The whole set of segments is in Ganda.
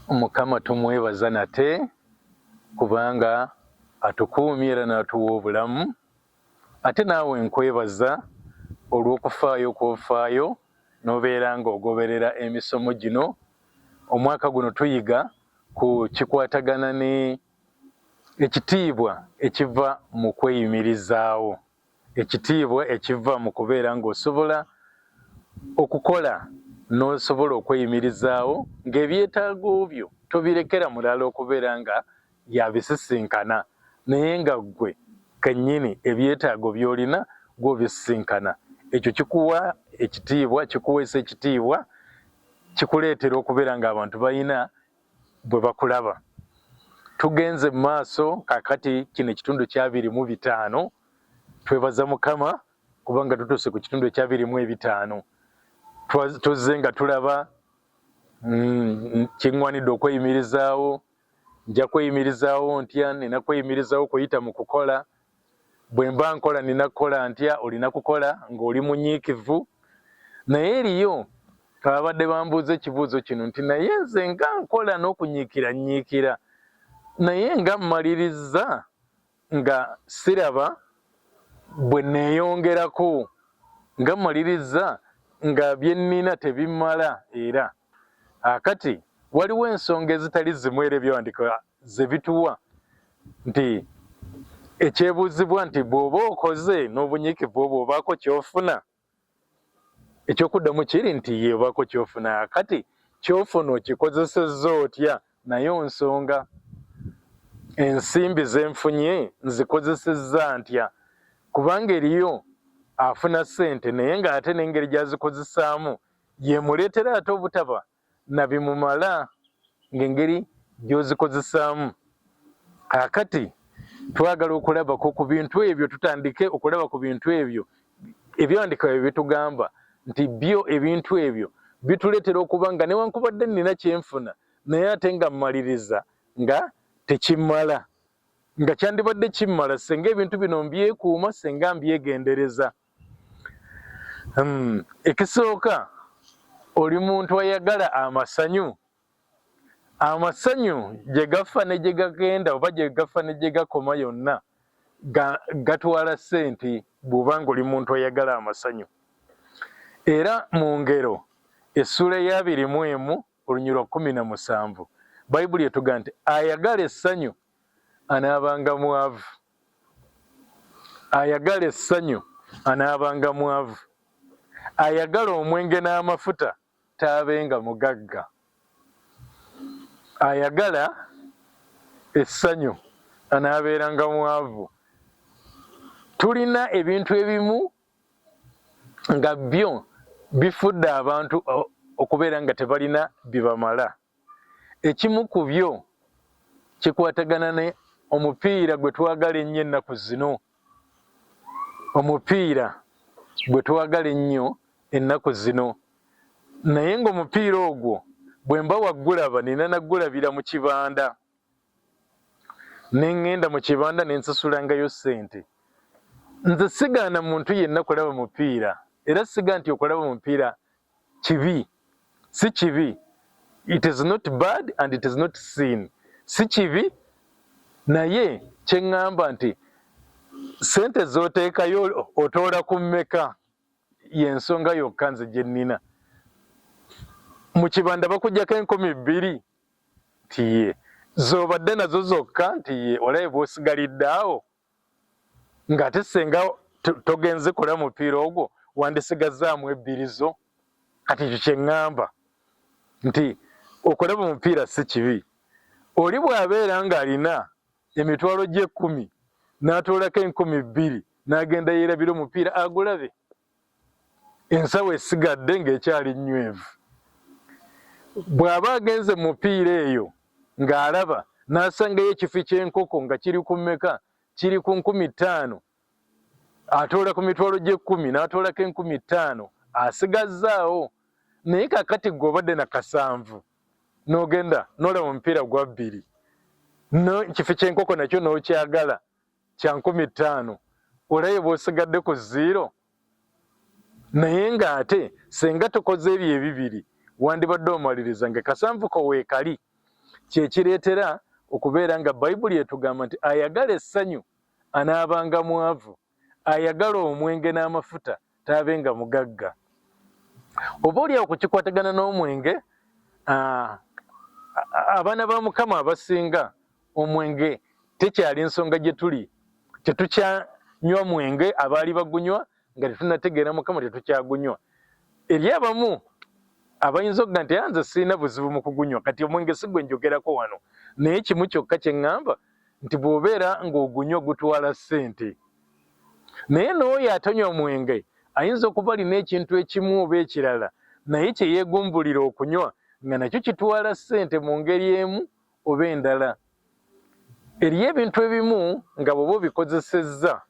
Mukama tumwebaza nate kubanga atukuumira n'atuwa obulamu, ate naawe nkwebaza olw'okufaayo kw'ofaayo n'obeera ng'ogoberera emisomo gino. Omwaka guno tuyiga ku kikwatagana ne ekitiibwa ekiva mu kweyimirizaawo, ekitiibwa ekiva mu kubeera ng'osobola okukola n'osobola okweyimirizaawo ng'ebyetaago byo tobirekera mulala okubeera nga yabisisinkana, naye nga ggwe kennyini ebyetaago by'olina gw'obisisinkana. Ekyo kikuwa ekitiibwa, kikuweesa ekitiibwa, kikuleetera okubeera ng'abantu balina bwe bakulaba. Tugenze mu maaso kaakati kino ekitundu kya 25, twebaza Mukama kubanga tutuuse ku kitundu ekya 25. Tuzze nga tulaba kiŋŋwanidde okweyimirizaawo, nja kweyimirizaawo ntya, nina kweyimirizaawo kuyita mu kukola, bwe mba nkola nina kukola ntya, olina kukola ng'oli munyiikivu. Naye eriyo abadde bambuuza ekibuuzo kino nti naye nze nga nkola n'okunyiikira, naye nga mmaliriza nga siraba bwe neeyongerako, nga mmaliriza nga bye nnina tebimmala. Era akati waliwo ensonga ezitali zimu era ebyawandiika ze bituwa nti ekyebuuzibwa nti bw'oba okoze n'obunyiikivu obwo obaako ky'ofuna. Ekyokuddamu kiri nti ye obaako ky'ofuna. Akati ky'ofuna okikozesezza otya, nayo nsonga. Ensimbi ze nfunye nzikozesezza ntya? Kubanga eriyo afuna ssente naye ng'ate n'engeri gy'azikozesaamu yeemuleetera ate obutaba na bimumala ng'engeri gy'ozikozesaamu. Kaakati twagala okulabako ku bintu ebyo, tutandike okulaba ku bintu ebyo ebyawandiika bye bitugamba nti byo ebintu ebyo bituleetera okuba nga newankubadde nnina kyenfuna naye ate nga mmaliriza nga tekimmala, nga kyandibadde kimmala senga ebintu bino mbyekuuma, senga mbyegendereza. Ekisooka, oli muntu ayagala amasanyu. Amasanyu gye gafa ne gye gagenda oba gye gafa ne gye gakoma yonna gatwala ssente bw'oba ng'oli muntu ayagala amasanyu. Era mu Ngero essula ya 21 olunyiriri lwa 17 Bayibuli etugamba nti ayagala essanyu anaabanga mwavu. Ayagala essanyu anaabanga mwavu. Ayagala omwenge n'amafuta taabenga mugagga. Ayagala essanyu anaabeeranga mwavu. Tulina ebintu ebimu nga byo bifudde abantu okubeera nga tebalina bibamala. Ekimu ku byo kikwatagana ne omupiira gwe twagala ennyo ennaku zino. Omupiira gwe twagala ennyo ennaku zino. Naye ng'omupiira ogwo bwe mba waggulaba nina naggulabira mu kibanda. Ne ŋŋenda mu kibanda ne nsasulangayo ssente. Nze sigaana muntu yenna kulaba mupiira, era siga nti okulaba mupiira kibi. Si kibi. It is not bad and it is not sin. Si kibi, naye kye ŋŋamba nti ssente z'oteekayo otoola ku mmeka y'ensonga yokka nze gye nnina. Mu kibanda bakuggyako 2,000 nti ye z'obadde nazo zokka nti ye olabe bw'osigalidde awo ng'ate senga togenze kola mupiira ogwo wandisigazzaamu 2 zo. Kati ekyo kye ŋŋamba nti okulaba omupiira si kibi. Oli bw'abeera ng'alina emitwalo gye 10 n'atoolako 2,000 n'agenda yeerabira omupiira agulabe, ensawo esigadde ng'ekyali nnywevu. Bw'aba agenze mu mupiira eyo ng'alaba n'asangayo ekifi ky'enkoko nga kiri ku mmeka, kiri ku 5,000, atoola ku mitwalo gye 10 n'atoolako 5,000 asigazzaawo. Naye kakati gwe obadde na 7 n'ogenda n'olaba omupiira gwa 2, ekifi ky'enkoko nakyo n'okyagala kya 5,000, olabe bw'osigadde ku 0. Naye ng'ate senga tokoze ebyo ebibiri wandibadde omaliriza nga 7 ko weekali kyekireetera okubeera nga bayibuli etugamba nti ayagala essanyu anaabanga mwavu, ayagala omwenge n'amafuta taabenga mugagga. Oba oliawo kukikwatagana n'omwenge, abaana ba Mukama abasinga omwenge tekyali nsonga gye tuli, tetukyanywa mwenge abaali bagunywa nga tetunategeera Mukama tetukyagunywa. Eri abamu abayinza okuga nti nze sirina buzibu mu kugunywa, kati omwenge si gwe njogerako wano, naye kimu kyokka kye ŋŋamba nti bw'obeera ng'ogunywa gutwala ssente. Naye n'oyo atanywa omwenge ayinza okuba alina ekintu ekimu oba ekirala naye kye yeegumbulira okunywa nga nakyo kitwala ssente mu ngeri emu oba endala. Eriyo ebintu ebimu nga bw'oba obikozesezza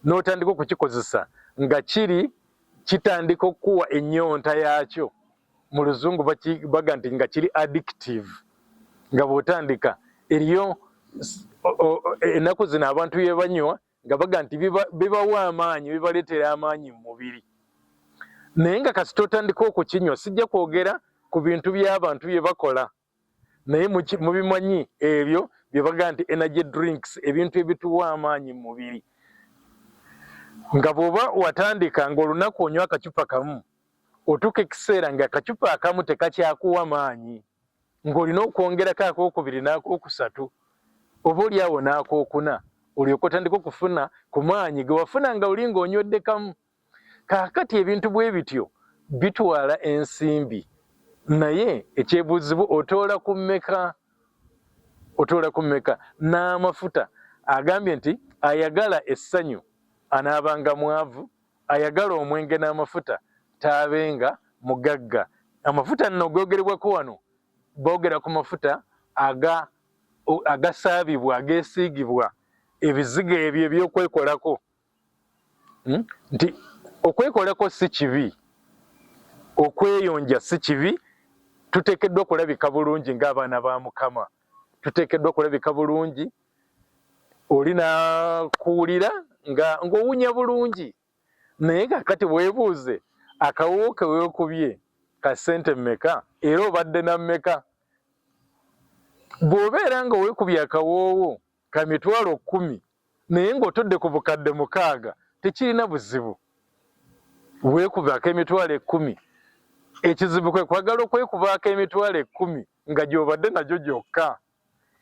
n'otandika okukikozesa nga kitandika okukuwa ennyonta yaakyo, mu luzungu baga nti nga kiri addictive. Nga bw'otandika eriyo ennaku zino abantu bye banywa nga baga nti bibawa amaanyi, bibaleetera amaanyi mu mubiri. Naye nga kasita otandika okukinywa, sijja kwogera ku bintu by'abantu bye bakola, naye mubimanyi ebyo bye baga nti energy drinks, ebintu ebituwa amaanyi mu mubiri. Nga bw'oba watandika ng'olunaku onywa akacupa kamu, otuuka ekiseera nga akacupa akamu tekakyakuwa maanyi, ng'olina okwongerako akookubiri n'akookusatu, oba oliawo n'akookuna, olyoka otandika okufuna ku maanyi ge wafuna nga oli ng'onywedde kamu. Kaakati ebintu bwe bityo bitwala ensimbi, naye ekyebuuzibwa otoola ku mmeka? Otoola ku mmeka? N'amafuta agambye nti ayagala essanyu anaabanga mwavu, ayagala omwenge n'amafuta taabenga mugagga. Amafuta nno googerebwako wano, boogera ku mafuta agasaabibwa, ageesiigibwa, ebizigo ebyo eby'okwekolako. Nti okwekolako si kibi, okweyonja si kibi, tuteekeddwa okulabika bulungi ng'abaana ba Mukama. Tuteekeddwa okulabika bulungi, oli nakuwulira ng'owunya bulungi. Naye kakati weebuuze, akawoowo ke weekubye ka ssente mmeka era obadde na mmeka? Bw'obeera nga weekubye akawoowo ka mitwalo 10 naye ng'otodde ku bukadde 6, tekirina buzibu. Weekubaako emitwalo 10, ekizibu kwe kwagala okwekubaako emitwalo 10 nga gy'obadde nagyo gyokka.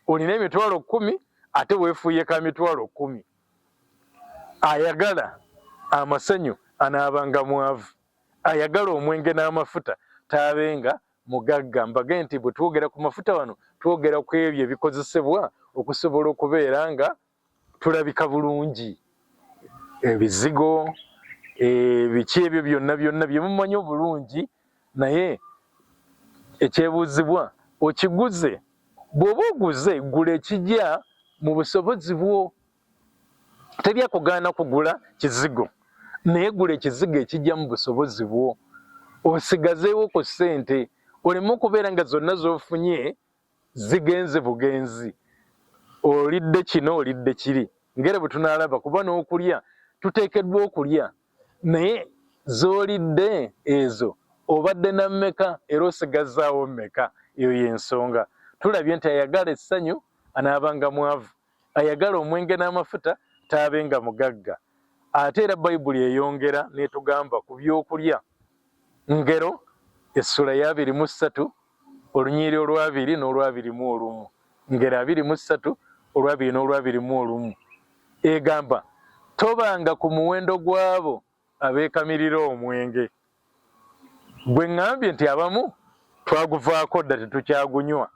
Olina emitwalo 10 ate weefuuye ka mitwalo 10. Ayagala amasanyu anaabanga mwavu, ayagala omwenge n'amafuta taabenga mugagga. Mbage nti bwe twogera ku mafuta wano twogera ku ebyo ebikozesebwa okusobola okubeera nga tulabika bulungi. Ebizigo, biki ebyo byonna bye mumanyi obulungi, naye ekyebuuzibwa okiguze. Bw'oba oguze, gula ekijja mu busobozi bwo. Tebya kugaana kugula kizigo, naye gula ekizigo ekijja mu busobozi bwo, osigazeewo ku ssente, oleme okubeera nga zonna z'ofunye zigenze bugenzi. Olidde kino, olidde kiri. Ngera bwe tunaalaba, kuba n'okulya tuteekeddwa okulya, naye z'olidde ezo obadde na mmeka era osigazaawo mmeka? Eyo y'ensonga. Tulabye nti ayagala essanyu anaabanga mwavu, ayagala omwenge n'amafuta taabenga mugagga. Ate era Bayibuli eyongera n'etugamba ku byokulya. Ngero essula ya 23 olunyiriri olwa2 n'olwa21. Ngero 23 olwa2 n'olwa21 egamba tobanga ku muwendo gw'abo abeekamirira omwenge. Bwe ŋŋambye nti abamu twaguvaako dda tetukyagunywa,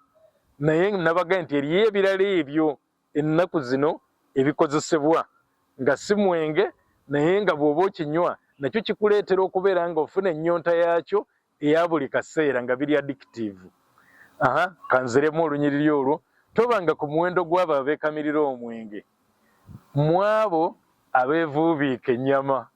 naye nabaga nti eriyo ebirala ebyo ennaku zino ebikozesebwa nga si mwenge, naye nga bw'oba okinywa nakyo kikuleetera okubeera nga ofuna ennyonta yaakyo eya buli kaseera nga biri addictive. Kanziremu olunyiriri olwo, tobanga ku muwendo gw'abo abeekamirira omwenge mu abo abeevuubiika ennyama.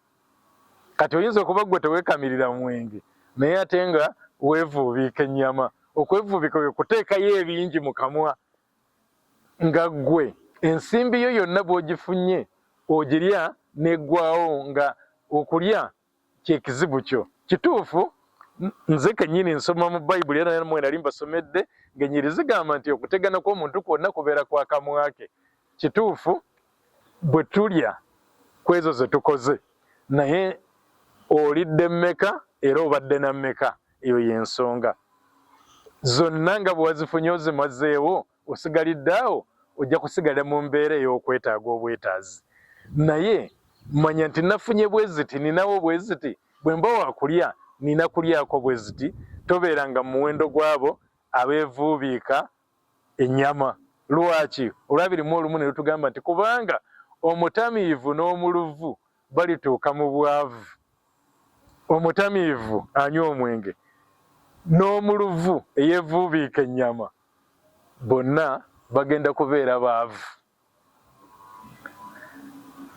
Kati oyinza okuba gwe teweekamirira mwenge naye ate nga weevuubiika ennyama. Okwevuubika kwe kuteekayo ebingi mu kamwa, nga ggwe ensimbi yo yonna bw'ogifunye ogirya n'eggwawo, nga okulya kye kizibu kyo. Kituufu nze kenyini nsoma mu Bayibuli era namwe nali mbasomedde ng'ennyiri zigamba nti okutegana kw'omuntu kwonna kubeera kwa kamwa ke. Kituufu bwe tulya kwezo ze tukoze, naye olidde mmeka era obadde na mmeka, eyo y'ensonga. Zonna nga bwe wazifunye ozimazeewo osigalidde awo, ojja kusigala mu mbeera ey'okwetaaga obwetaazi. Naye manya nti nafunye bwe ziti ninawo bwe ziti, bwe mba waakulya nina kulyako bwe ziti. Tobeeranga mu muwendo gw'abo abeevuubiika ennyama. Lwaki? Olwabirimu olumu ne lutugamba nti kubanga omutamiivu n'omuluvu balituuka mu bwavu. Omutamiivu anywa omwenge, n'omuluvu eyeevuubiika ennyama, bonna bagenda kubeera baavu.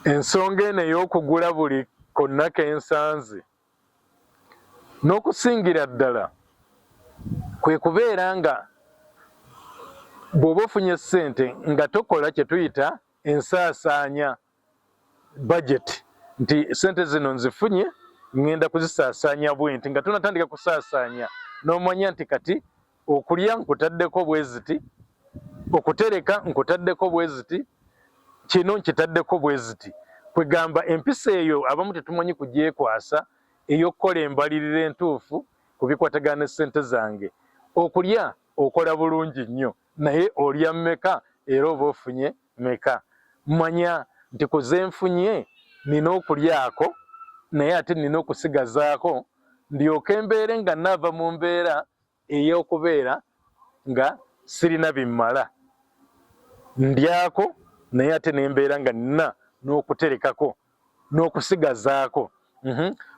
Ensonga eno ey'okugula buli konna kensanze n'okusingira ddala kwe kubeera nga bw'oba ofunye ssente nga tokola kye tuyita ensaasaanya budget, nti ssente zino nzifunye ngenda kuzisaasaanya bwenti, nga tonatandika kusaasaanya n'omanya nti kati okulya nkutaddeko bwe ziti, okutereka nkutaddeko bwe ziti, kino nkitaddeko bwe ziti. Kwegamba empisa eyo abamu tetumanyi kugyekwasa ey'okukola embalirira entuufu ku bikwatagana ne ssente zange. Okulya okola bulungi nnyo, naye olya mmeka era oba ofunye mmeka? Manya nti ku ze nfunye nina okulyako, naye ate nina okusigazaako, ndyoke mbeere nga naava mu mbeera ey'okubeera nga sirina bimmala. Ndyako naye ate nembeera nga nina n'okuterekako n'okusigazaako.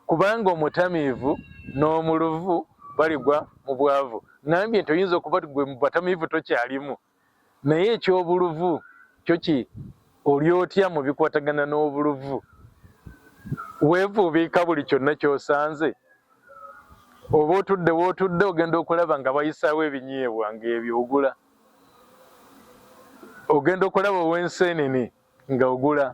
Kubanga omutamiivu n'omuluvu baligwa mu bwavu. Ngambye nti oyinza okuba gwe mu batamiivu tokyalimu, naye eky'obuluvu kyo ki oli otya mu bikwatagana n'obuluvu? Weevuubiika buli kyonna ky'osanze? Oba otudde w'otudde ogenda okulaba nga bayisaawo ebinyeebwa ng'ebyo ogula. Ogenda okulaba ow'enseenene nga ogula,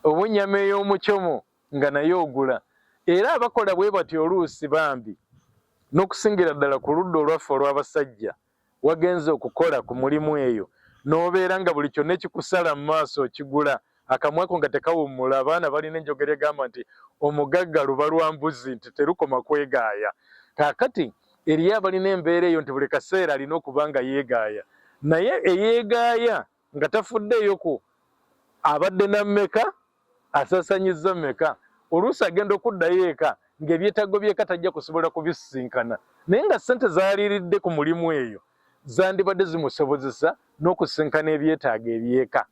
obw'ennyama ey'omukyomo nga naye ogula. Era abakola bwe batyo oluusi bambi, n'okusingira ddala ku ludda olwaffe olw'abasajja, wagenze okukola ku mulimu eyo n'obeera nga buli kyonna ekikusala mu maaso okigula, akamwa ko nga tekawummula. Abaana balina enjogera egamba nti omugagga luba lwa mbuzi, nti terukoma kwegaaya. Kaakati eriyo abalina embeera eyo nti buli kaseera alina okuba nga yeegaaya, naye eyeegaaya nga tafuddeeyo ku abadde na mmeka, asaasaanyizza mmeka, oluusi agenda okuddayo eka ng'ebyetaago by'eka tajja kusobola kubisinkana, naye nga ssente zaaliiridde ku mulimu eyo zandibadde zimusobozesa n'okusinkana ebyetaago eby'eka.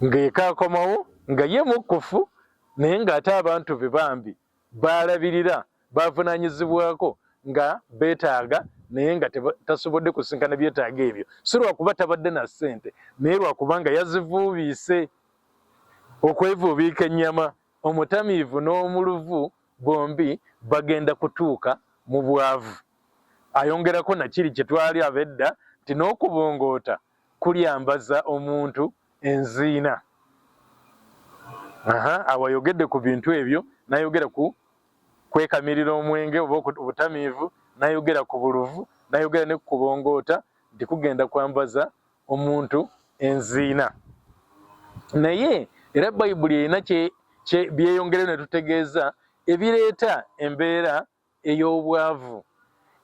Ng'eka akomawo nga ye mukkufu, naye ng'ate abantu be bambi baalabirira, baavunaanyizibwako nga beetaaga, naye nga tasobodde kusinkana byetaago ebyo. Si lwakuba tabadde na ssente, naye lwakubanga yazivuubiise. Okwevuubiika ennyama, omutamiivu n'omuluvu bombi bagenda kutuuka mu bwavu. Ayongerako nakiri kye twali abedda nti n'okubongoota kulyambaza omuntu enziina. Awo ayogedde ku bintu ebyo, n'ayogera ku kwekamirira omwenge oba obutamiivu, n'ayogera ku buluvu, n'ayogera ne ku kubongoota nti kugenda kwambaza omuntu enziina. Naye era Bayibuli erina byeyongere ne tutegeeza ebireeta embeera ey'obwavu.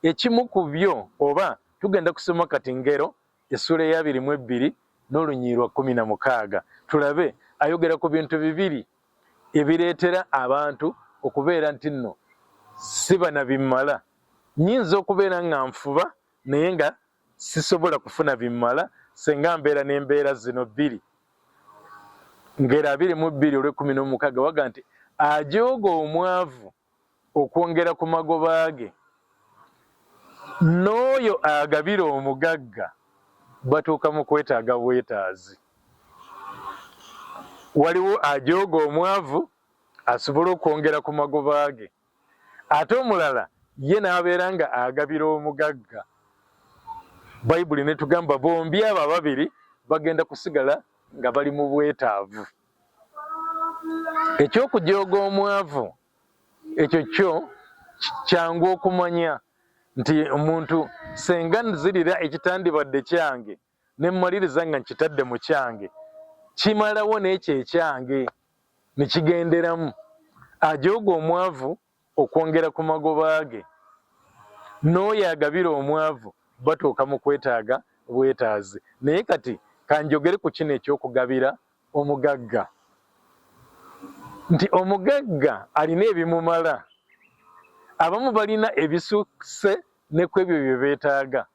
Ekimu ku byo, oba tugenda kusoma kati Ngero essula eya 22 n'olunyiirwa 16, tulabe ayogera ku bintu bibiri ebireetera abantu okubeera nti nno siba na bimmala. Nnyinza okubeera nga nfuba naye nga sisobola kufuna bimmala senga mbeera n'embeera zino bbiri. Ngero 22:16 waga nti ajooga omwavu okwongera ku magoba ge, n'oyo agabira omugagga batuuka mu kwetaaga bwetaazi. Waliwo ajooga omwavu asobole okwongera ku magoba ge, ate omulala ye n'abeera nga agabira omugagga. Bayibuli ne tugamba bombi abo ababiri bagenda kusigala nga bali mu bwetaavu. Eky'okujooga omwavu ekyo kyo kyangu okumanya nti omuntu senga nzirira ekitandibadde kyange ne mmaliriza nga nkitadde mu kyange kimalawo n'ekyo ekyange ne kigenderamu. Ajooga omwavu okwongera ku magoba ge, n'oyo agabira omwavu batuuka mu kwetaaga bwetaazi. Naye kati kanjogere ku kino eky'okugabira omugagga, nti omugagga alina ebimumala. Abamu balina ebisusse ne ku ebyo bye beetaaga.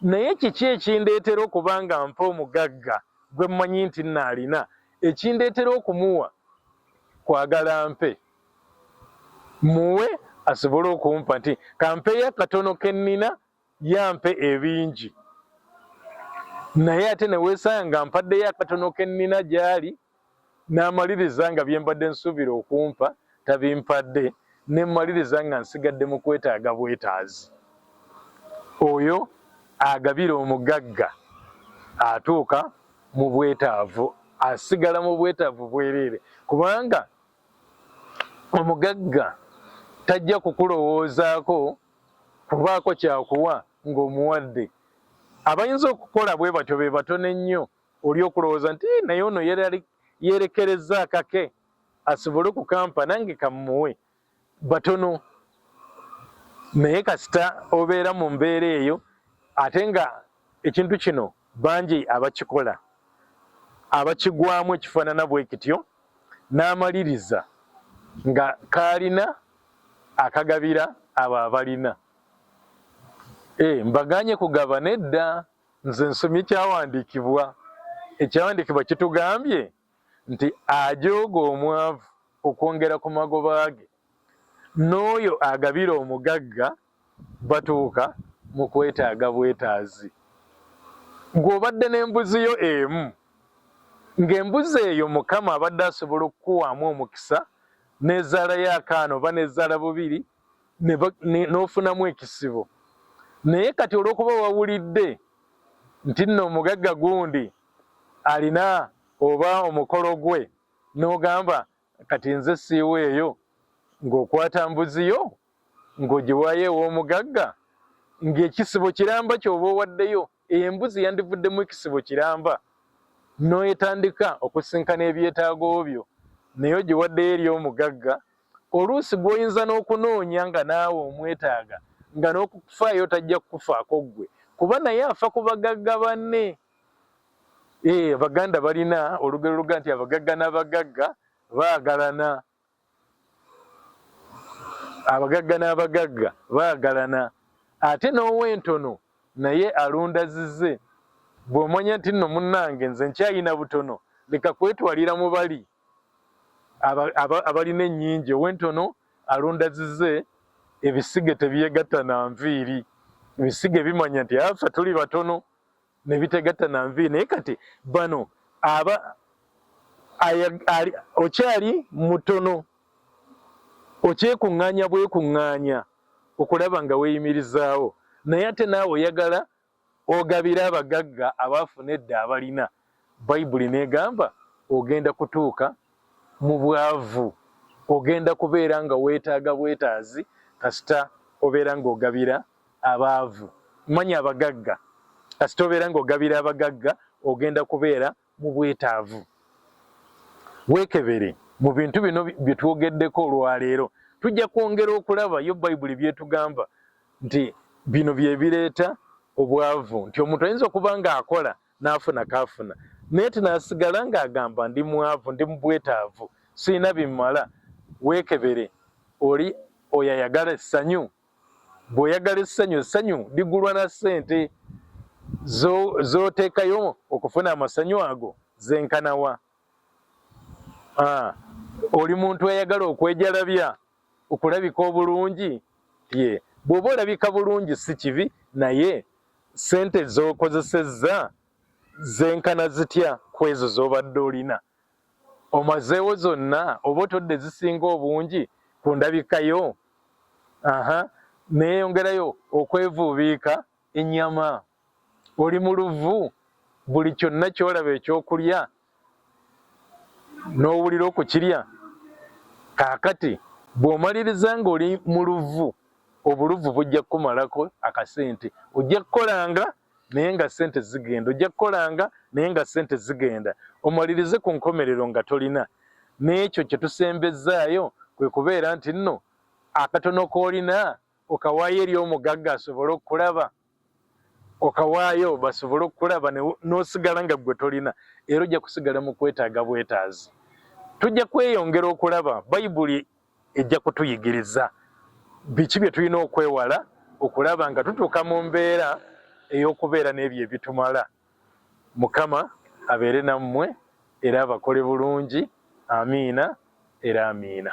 Naye kiki ekindeetera okuba nga mpa omugagga gwe mmanyi nti naalina, ekindeetera okumuwa kwagala mpe, muwe asobole okumpa nti kampeeyo akatono ke nnina yampe ebingi. Naye ate ne weesanga mpaddeyo akatono ke nnina gy'ali n'amaliriza nga bye mbadde nsuubira okumpa tabimpadde, ne mmaliriza nga nsigadde mu kwetaaga bwetaazi. Oyo agabira omugagga atuuka mu bwetaavu, asigala mu bwetaavu bwereere, kubanga omugagga tajja kukulowoozaako kubaako kyakuwa ng'omuwadde. Abayinza okukola bwe batyo be batono ennyo, oli okulowooza nti naye ono yeerekereza akake asobole okukampa nange kamuwe, batono. Naye kasita obeera mu mbeera eyo, ate nga ekintu kino bangi abakikola, abakigwamu ekifaanana bwe kityo, n'amaliriza nga kaalina akagabira abo abalina. Mbaganye kugaba nedda, nze nsomye ekyawandiikibwa. Ekyawandiikibwa kitugambye nti ajooga omwavu okwongera ku magoba ge, n'oyo agabira omugagga batuuka mu kwetaaga bwetaazi. Ng'obadde n'embuzi yo emu, ng'embuzi eyo Mukama abadde asobola okukuwaamu omukisa n'ezaalayo akaana oba n'ezaala bubiri n'ofunamu ekisibo. Naye kati olw'okuba wawulidde nti nno omugagga gundi alina oba omukolo gwe, n'ogamba kati nze siiweeyo, ng'okwata mbuzi yo ng'ogiwaayo ew'omugagga, ng'ekisibo kiramba ky'oba owaddeyo, embuzi yandivuddemu ekisibo kiramba, n'oyetandika okusinkana ebyetaago byo, naye ogiwaddeyo eri omugagga. Oluusi gw'oyinza n'okunoonya nga naawe omwetaaga, nga n'okufaayo tajja kukufaako ggwe, kuba naye afa ku bagagga banne. Abaganda balina olugero luga nti abagagga n'abagagga baagalana. Abagagga n'abagagga baagalana. Ate n'ow'entono naye alunda zize. Bw'omanya nti nno munnange nze nkyayina butono, leka kwetwalira mu bali abalina ennyingi. Ow'entono alunda zize, ebisige tebyegatta na nviiri. Ebisige bimanya nti afa tuli batono ne bitegatta na nviiri. Naye kati bano okyali mutono, okyekuŋŋaanya bwekuŋŋaanya okulaba nga weeyimirizaawo, naye ate naawe oyagala ogabira abagagga abaafuna edda abalina. Bayibuli n'egamba ogenda kutuuka mu bwavu, ogenda kubeera nga weetaaga bwetaazi kasita obeera ng'ogabira abaavu. Manya abagagga, kasita obeera ng'ogabira abagagga ogenda kubeera mu bwetaavu. Weekebere mu bintu bino bye twogeddeko olwaleero. Tujja kwongera okulaba yo Bayibuli byetugamba nti bino bye bireeta obwavu, nti omuntu ayinza okuba ng'akola n'afuna kaafuna, naye tinaasigala ng'agamba ndi mwavu, ndi mu bwetaavu, sirina bimala. Weekebere, oli oyo ayagala essanyu. Bw'oyagala essanyu, essanyu ligulwa na ssente z'oteekayo okufuna amasanyu ago zenkanawa. Oli muntu ayagala okwejalabya, okulabika obulungi, bw'oba olabika bulungi si kibi, naye ssente z'okozesezza zenkana zitya ku ezo z'obadde olina? Omazeewo zonna oba otodde zisinga obungi ku ndabikayo? Neeyongerayo okwevuubiika ennyama. Oli mu luvu, buli kyonna ky'olaba ekyokulya n'owulira okukirya. Kaakati bw'omaliriza ng'oli mu luvu, obuluvu bujja kukumalako akasente. Ojja kukolanga naye nga sente zigenda, ojja kukolanga naye nga sente zigenda. Omalirize ku nkomerero nga tolina. N'ekyo kye tusembezaayo kwe kubeera nti nno akatono k'olina okawaayo eri omugagga asobole okukulaba, okawaayo basobole okukulaba n'osigala nga gwe tolina, era ojja kusigala mu kwetaaga bwetaazi. Tujja kweyongera okulaba, Bayibuli ejja kutuyigiriza biki bye tulina okwewala okulaba nga tutuuka mu mbeera ey'okubeera n'ebyo ebitumala. Mukama abeere nammwe era abakole bulungi. Amiina era amiina.